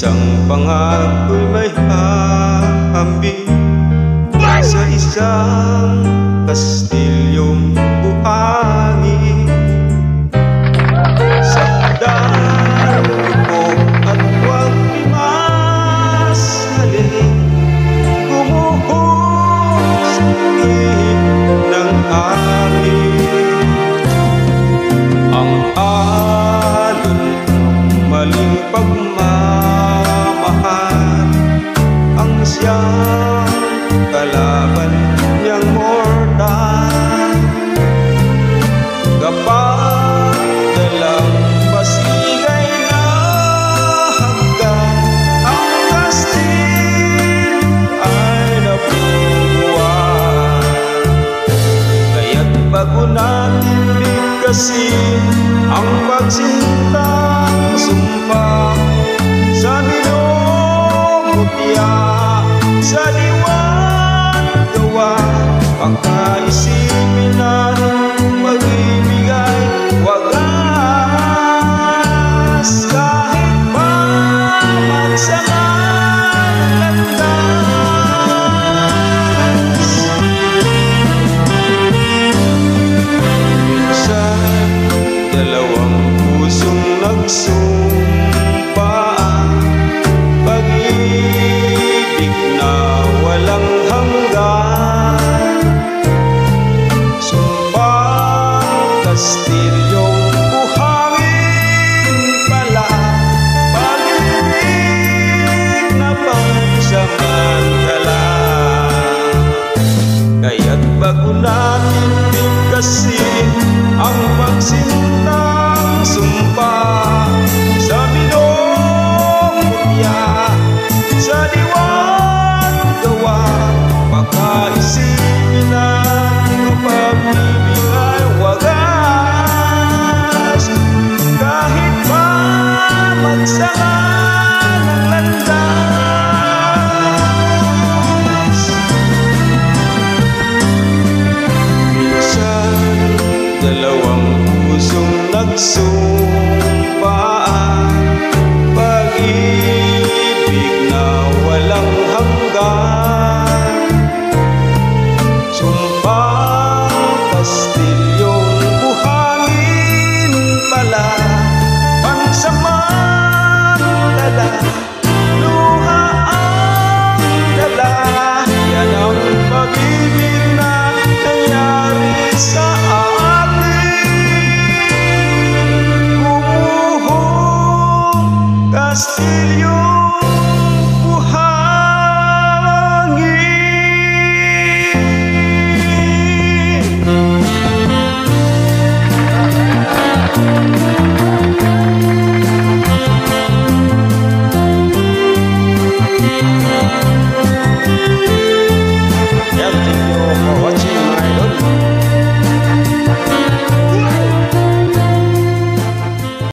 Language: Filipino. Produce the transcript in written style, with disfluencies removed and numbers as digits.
Isang pangak ko'y may hahambing sa isang kastilyong buhangin. Sakdan, lupok at huwag masaling gumuhos sa ihip ng hangin. Ang alon ng maling pagmamahal ang siyang kalaban niyang mortal. Kapag dalang pasigay na hanggang ang kastil ay napupuan. Kaya't bago natin bigkasin ang pagsintang sumpa sa minumutya sa diwa't gawa, pagkaisipin natin pag-ibig ay wagas. Kahit pa magsama ng landas, minsan dalawang pusong nagsumpa, pag-ibig na walang hanggan. Sumpang kastilyong buhangin pala, pag-ibig na pansamantala. Kaya't bago natin bigkasin ang pagsintang sumpa sa minumutya sa diwa't gawa, pagkaisipin ang pag-ibig ay wagas. Kahit pa magsama ng landas, minsan dalawang pusong nagsumpaan, pag-ibig na walang hanggan. Sumpang kastilyong buhangin pala, pansamantala, luha ang dala. Yan ang pag-ibig na nangyari sa atin. Gumuhong kastilyo